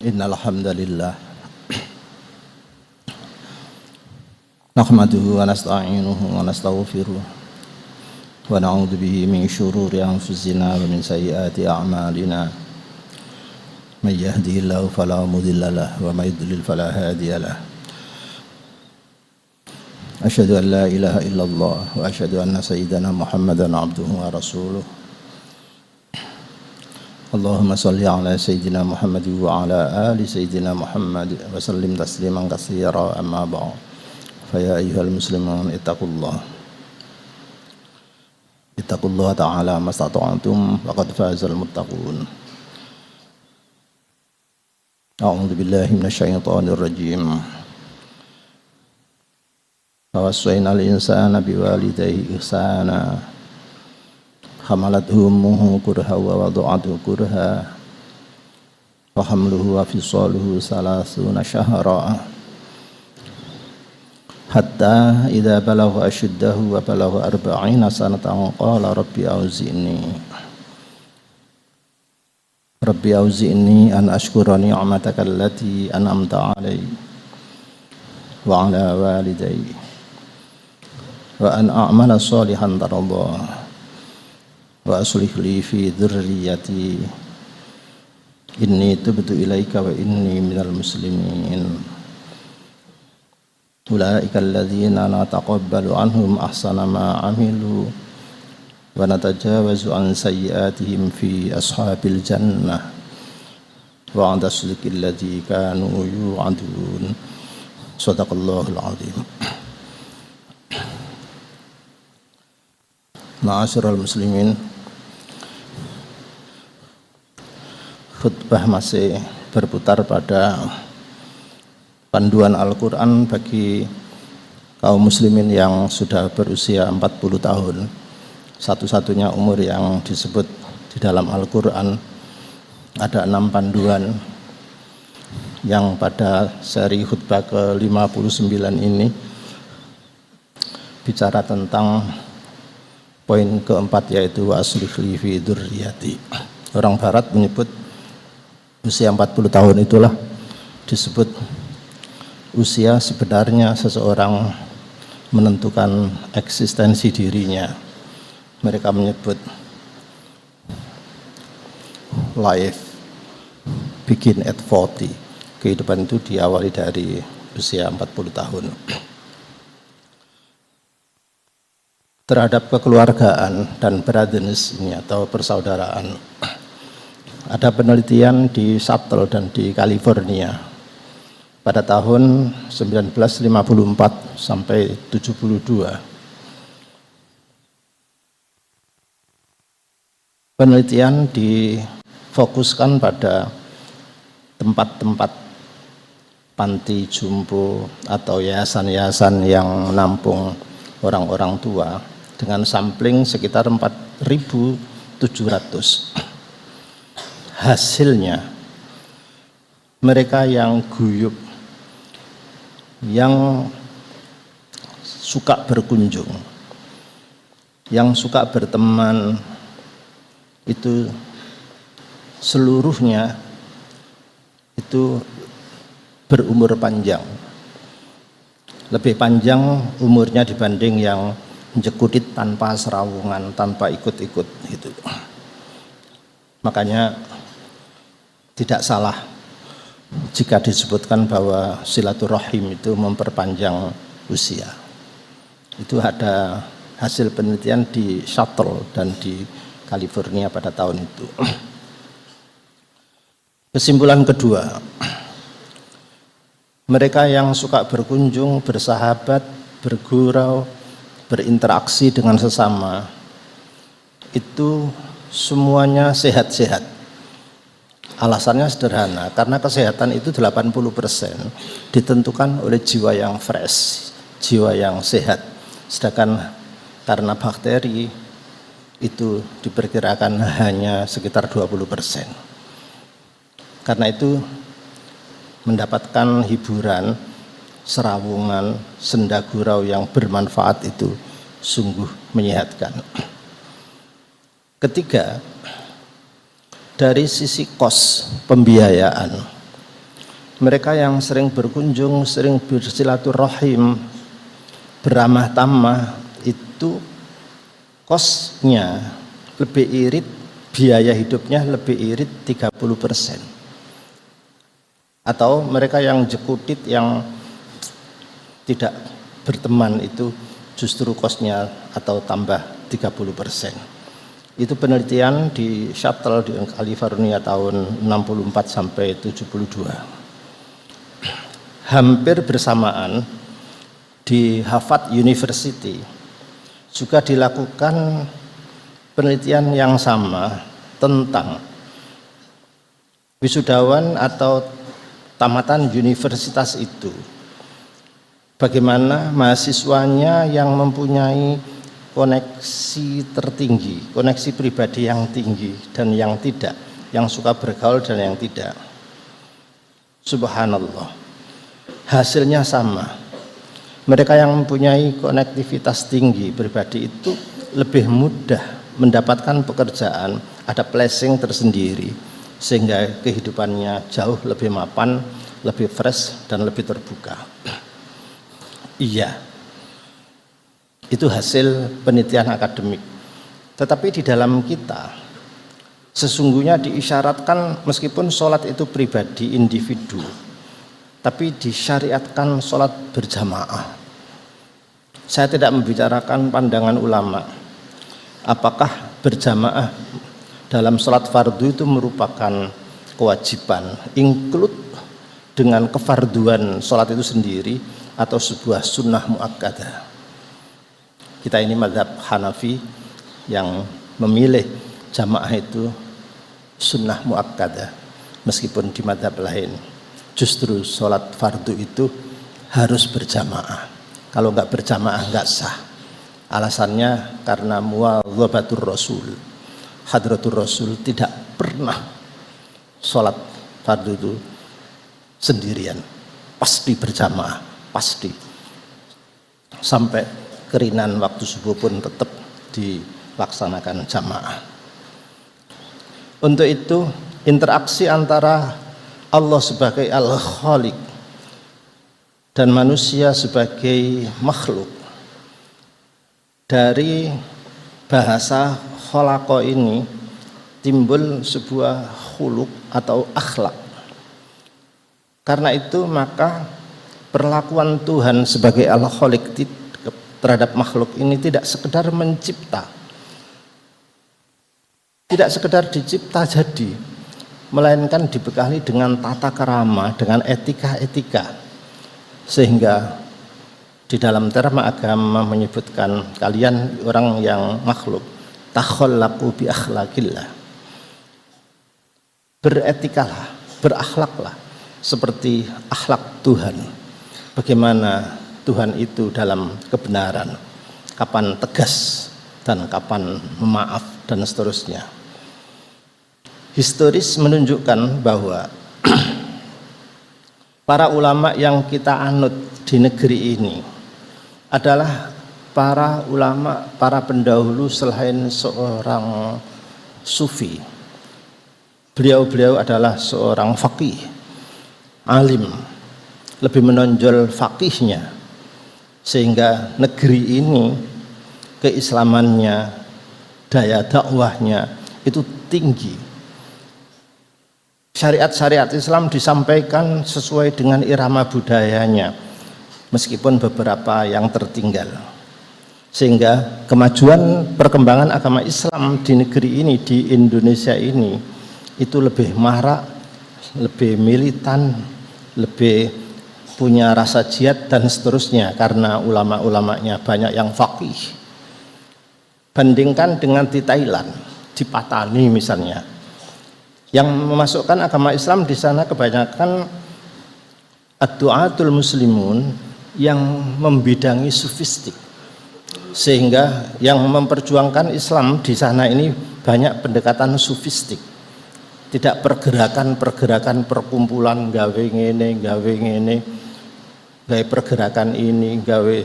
Innal hamdalillah nahmaduhu wa nasta'inuhu wa nastaghfiruh wa na'udzu bihi min shururi anfusina wa min sayyiati a'malina may yahdihillahu fala mudilla lahu wa may yudlil fala hadiya lahu asyhadu an la ilaha illallah wa asyhadu anna sayyidana Muhammadan abduhu wa rasuluh. Allahumma salli ala sayyidina Muhammad wa ala ali sayyidina Muhammad wa sallim tasliman katsira amma ba'd. Fa ya ayyuhal muslimun ittaqullah ta'ala mastata'tum faqad fazal muttaqun. A'udzu billahi minasyaitonir rajim. Wassayna al-insana biwalidayhi ihsana hamalathu ummuhu kurha wa wada'athu kurha wa hamluhu wa fisaluhu salasuna syahra hatta idza balagha ashuddahu wa balagha 40 sanatan qala rabbi auzi'ni an ashkura ni'mataka allati an'amta 'alayya wa 'ala walidayya wa an a'mala shalihan tardah wa aslih li fi dzurriyyati inni tubtu ilaika wa inni minal muslimin. Ulaika alladzina nataqabbalu anhum ahsana ma 'amilu wa natajawazu an sayyi'atihim fi ashabil jannah wa 'inda sidqil ladzi kanu yu'adun. Shadaqallahul 'azim. Ma'asyiral muslimin, khutbah masih berputar pada panduan Al-Quran bagi kaum muslimin yang sudah berusia 40 tahun. Satu-satunya umur yang disebut di dalam Al-Quran. Ada 6 panduan yang pada seri khutbah ke-59 ini bicara tentang poin keempat, yaitu wa aslih li fi dzurriyyati. Orang barat menyebut usia 40 tahun itulah disebut usia sebenarnya seseorang menentukan eksistensi dirinya. Mereka menyebut life begin at 40. Kehidupan itu diawali dari usia 40 tahun. Terhadap kekeluargaan dan brotherness ini atau persaudaraan, ada penelitian di Seattle dan di California pada tahun 1954 sampai 72. Penelitian difokuskan pada tempat-tempat panti jompo atau yayasan-yayasan yang menampung orang-orang tua dengan sampling sekitar 4.700. Hasilnya mereka yang guyup, yang suka berkunjung, yang suka berteman, itu seluruhnya itu berumur panjang. Lebih panjang umurnya dibanding yang jekutit tanpa serawungan, tanpa ikut-ikut gitu. Makanya tidak salah jika disebutkan bahwa silaturahim itu memperpanjang usia. Itu ada hasil penelitian di Seattle dan di California pada tahun itu. Kesimpulan kedua, mereka yang suka berkunjung, bersahabat, bergurau, berinteraksi dengan sesama, itu semuanya sehat-sehat. Alasannya sederhana, karena kesehatan itu 80% ditentukan oleh jiwa yang fresh, jiwa yang sehat. Sedangkan karena bakteri itu diperkirakan hanya sekitar 20%. Karena itu mendapatkan hiburan, serawungan, senda gurau yang bermanfaat itu sungguh menyehatkan. Ketiga, dari sisi kos pembiayaan, mereka yang sering berkunjung, sering bersilaturahim, beramah tamah, itu kosnya lebih irit, biaya hidupnya lebih irit 30%. Atau mereka yang jekutit, yang tidak berteman, itu justru kosnya atau tambah 30%. Itu penelitian di Shuttle di California tahun 64 sampai 72. Hampir bersamaan di Harvard University juga dilakukan penelitian yang sama tentang wisudawan atau tamatan universitas itu, bagaimana mahasiswanya yang mempunyai koneksi tertinggi, koneksi pribadi yang tinggi dan yang tidak, yang suka bergaul dan yang tidak. Subhanallah, hasilnya sama. Mereka yang mempunyai konektivitas tinggi pribadi itu lebih mudah mendapatkan pekerjaan, ada blessing tersendiri, sehingga kehidupannya jauh lebih mapan, lebih fresh dan lebih terbuka. Iya, itu hasil penelitian akademik. Tetapi di dalam kita sesungguhnya diisyaratkan, meskipun sholat itu pribadi, individu, tapi disyariatkan sholat berjamaah. Saya tidak membicarakan pandangan ulama, apakah berjamaah dalam sholat fardu itu merupakan kewajiban, include dengan kefarduan sholat itu sendiri, atau sebuah sunnah muakkadah. Kita ini mazhab Hanafi yang memilih jamaah itu sunnah muakkadah, meskipun di mazhab lain justru sholat fardu itu harus berjamaah. Kalau nggak berjamaah nggak sah. Alasannya karena muwadzabatur Rasul, hadratur Rasul tidak pernah sholat fardu itu sendirian, pasti berjamaah. Pasti sampai kerinan waktu subuh pun tetap dilaksanakan jamaah. Untuk itu interaksi antara Allah sebagai Al-Khaliq dan manusia sebagai makhluk, dari bahasa khalaqa ini timbul sebuah khuluq atau akhlak. Karena itu maka perlakuan Tuhan sebagai Al-Khaliq terhadap makhluk ini tidak sekedar mencipta, tidak sekedar dicipta jadi, melainkan dibekali dengan tata krama, dengan etika-etika, sehingga di dalam terma agama menyebutkan kalian orang yang makhluk takhallaqu bi akhlaqillah, beretikalah, berakhlaklah seperti akhlak Tuhan. Bagaimana Tuhan itu dalam kebenaran, kapan tegas dan kapan memaaf dan seterusnya. Historis menunjukkan bahwa para ulama yang kita anut di negeri ini adalah para ulama, para pendahulu selain seorang sufi. Beliau-beliau adalah seorang faqih, alim, lebih menonjol faqihnya, sehingga negeri ini keislamannya, daya dakwahnya itu tinggi. Syariat-syariat Islam disampaikan sesuai dengan irama budayanya, meskipun beberapa yang tertinggal, sehingga kemajuan perkembangan agama Islam di negeri ini, di Indonesia ini, itu lebih marak, lebih militan, lebih punya rasa jihad dan seterusnya, karena ulama-ulamanya banyak yang faqih. Bandingkan dengan di Thailand, di Patani misalnya, yang memasukkan agama Islam di sana kebanyakan ad-du'atul muslimun yang membidangi sufistik, sehingga yang memperjuangkan Islam di sana ini banyak pendekatan sufistik, tidak pergerakan perkumpulan gawe ngene, gawe pergerakan ini, gawe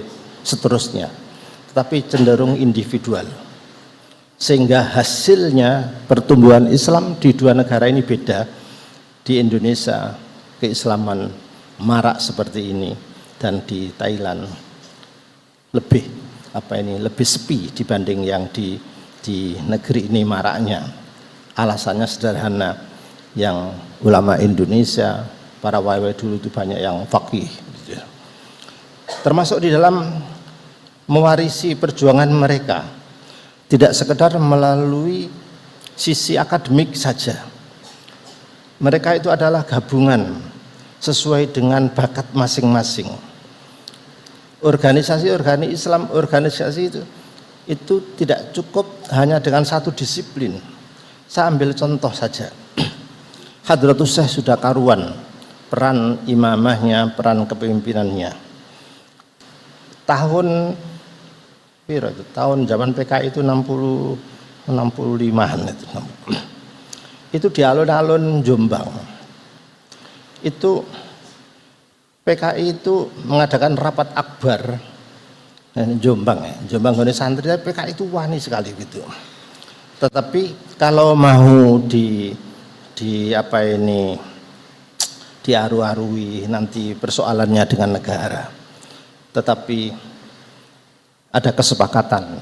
seterusnya, tetapi cenderung individual, sehingga hasilnya pertumbuhan Islam di dua negara ini beda. Di Indonesia keislaman marak seperti ini, dan di Thailand lebih sepi dibanding yang di negeri ini maraknya. Alasannya sederhana, yang ulama Indonesia, para wai-wai dulu itu banyak yang faqih, termasuk di dalam mewarisi perjuangan mereka, tidak sekedar melalui sisi akademik saja. Mereka itu adalah gabungan sesuai dengan bakat masing-masing. Organisasi Islam, organisasi itu tidak cukup hanya dengan satu disiplin. Saya ambil contoh saja. Hadratus Syekh sudah karuan peran imamahnya, peran kepemimpinannya. Tahun zaman PKI itu 65-an itu di alun-alun Jombang. Itu PKI itu mengadakan rapat akbar Jombang gone santri, PKI itu wani sekali gitu. Tetapi kalau mau diaru-arui nanti persoalannya dengan negara, tetapi ada kesepakatan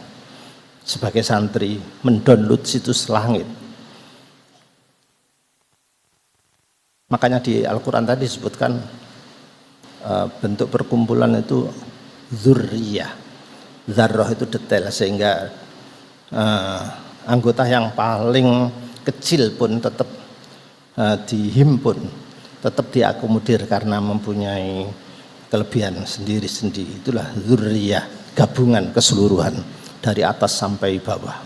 sebagai santri mendownload situs langit. Makanya di Al-Quran tadi disebutkan bentuk perkumpulan itu dzurriyah. Dzarrah itu detail, sehingga anggota yang paling kecil pun tetap dihimpun, tetap diakomodir karena mempunyai kelebihan sendiri-sendiri. Itulah dzurriyah, gabungan keseluruhan dari atas sampai bawah.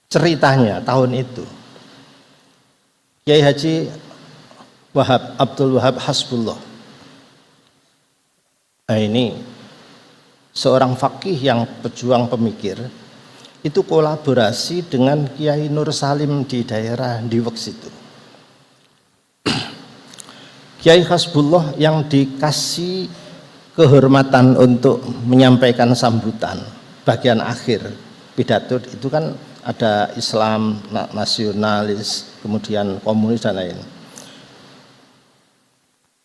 Ceritanya tahun itu Kiai Haji Abdul Wahab Hasbullah, ini seorang faqih yang pejuang pemikir, itu kolaborasi dengan Kiai Nur Salim di daerah Diwek situ. Kiai Hasbullah yang dikasih kehormatan untuk menyampaikan sambutan bagian akhir pidato itu kan ada Islam, nasionalis, kemudian komunis dan lain.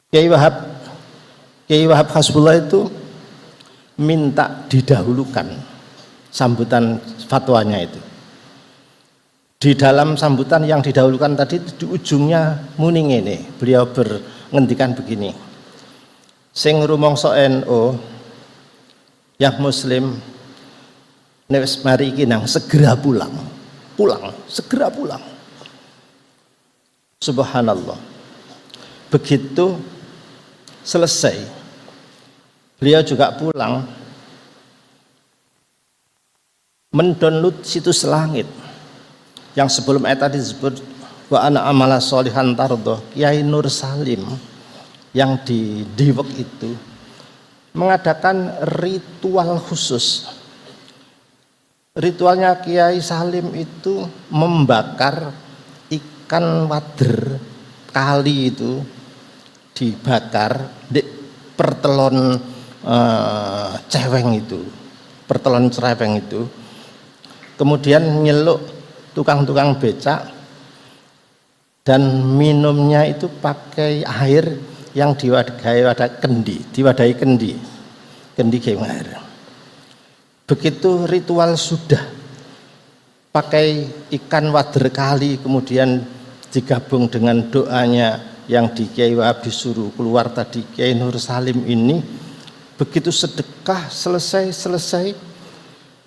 Kiai Wahab Hasbullah itu minta didahulukan sambutan fatwanya itu. Di dalam sambutan yang didahulukan tadi, di ujungnya muni ngene, beliau ngendikan begini: sing rumangsa NU yang muslim nek mari iki nang segera pulang, segera pulang. Subhanallah. Begitu selesai, beliau juga pulang mendownload situs langit yang sebelum ayat tadi disebut wa ana amala sholihan tardo. Kiai Nur Salim yang di Diwek itu mengadakan ritual khusus. Ritualnya Kiai Salim itu membakar ikan wader kali itu, dibakar di pertelon ceweng itu, pertelon cereweng itu, kemudian nyeluk tukang-tukang becak dan minumnya itu pakai air yang diwadahi kendi air. Begitu ritual sudah, pakai ikan wader kali, kemudian digabung dengan doanya yang di Kiai Wahab disuruh keluar tadi, Kiai Nur Salim ini begitu sedekah selesai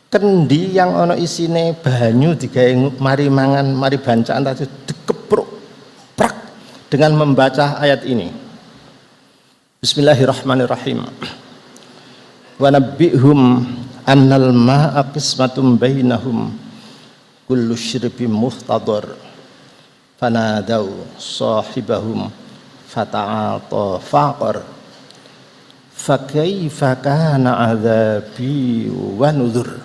kendi yang ono isine banyu digawe mari mangan mari bancaan tadi dikepruk prak dengan membaca ayat ini. Bismillahirrahmanirrahim. Wa nabbihum annal ma'a qismatum bainahum kullu syirbi muhtadar fanadaw sahibahum fata'ata faqar fakaifa kana adzabi wa nuzur.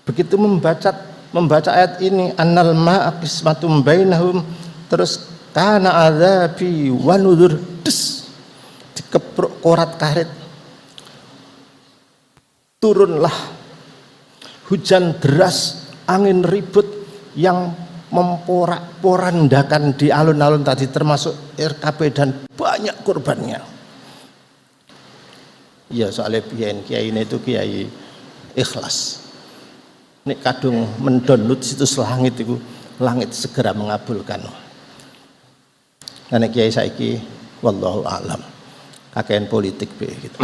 Begitu membaca ayat ini, annal ma'a qismatum bainahum, terus kana adzabi wa nuzur, dikepruk korat karet, turunlah hujan deras, angin ribut yang memporak-porandakan di alun-alun tadi termasuk RKP dan banyak korbannya. Ya soalnya kiai ini itu kiai ikhlas. Nek kadung mendownload situs langit itu, langit segera mengabulkan. Nek kiai saiki wallahu a'lam. Kakean politik be gitu.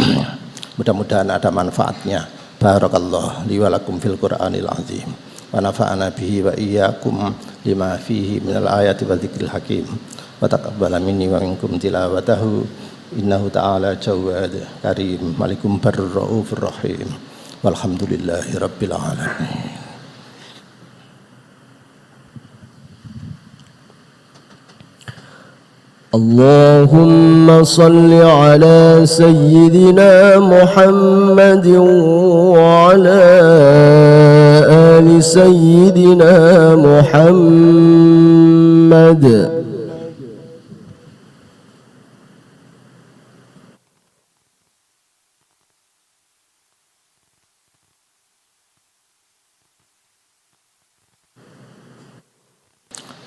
Mudah-mudahan ada manfaatnya. Barakallahu li wa lakum fil Qur'anil azim. Wa nafa'ana bihi wa iyyakum lima fihi minal ayati wa dzikril hakim. Wa taqabbala minni wa minkum tilawatahu. Innahu ta'ala jawad karim malikum barur raufur rahim walhamdulillahi rabbil alamin. اللهم صل على سيدنا محمد وعلى آل سيدنا محمد.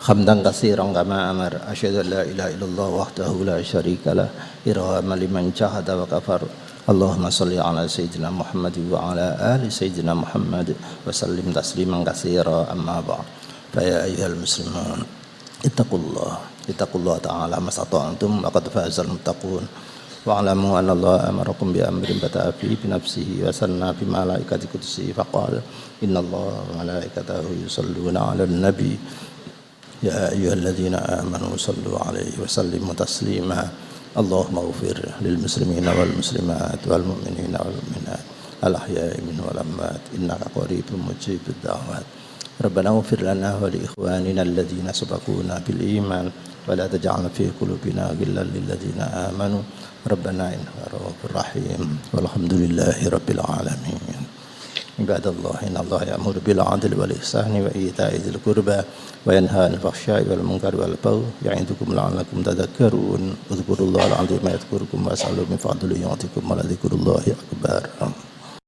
Hamdan katsiran kama amar asyhadu an la ilaha illallah wahdahu la syarika lah irhaman liman jahada wa kafar. Allahumma shalli ala sayyidina Muhammad wa ala ali sayyidina Muhammad wa sallim tasliman katsiran amma ba'd. Fa ya ayyuhal muslimun ittaqullah ta'ala masata'tum wa qad fazal muttaqun wa alamu anna Allah amarakum bi amrin bata'a fi nafsihi wa sanna bi malaikati qudsi faqala innallaha wa malaikatahu yusalluna 'alan nabi. Ya ayyuhalladzina amanu sallu alaihi wa sallimu taslima. Allahumma ighfir lil muslimina wal muslimat wal mu'minina wal mu'minat al ahya'i minhum wal amwat innaka qaribun mujibud da'wat. Rabbana ighfir lana wa li ikhwanina alladzina sabaquna bil iman wa la taj'al fi qulubina ghillan lil ladzina amanu rabbana innaka ra'ufur rahim walhamdulillahi rabbil alamin. Ibadallah innallaha ya'muru bil 'adli wal ihsani wa ita'i dzil qurba wa yanha 'anil fahsya'i wal munkari wal baghi ya'idukum la'allakum tadhakkarun. Udhkurullahal 'azima yadhkurukum was'aluhu min fadlihi yu'tikum wa la dzikrullahi akbar.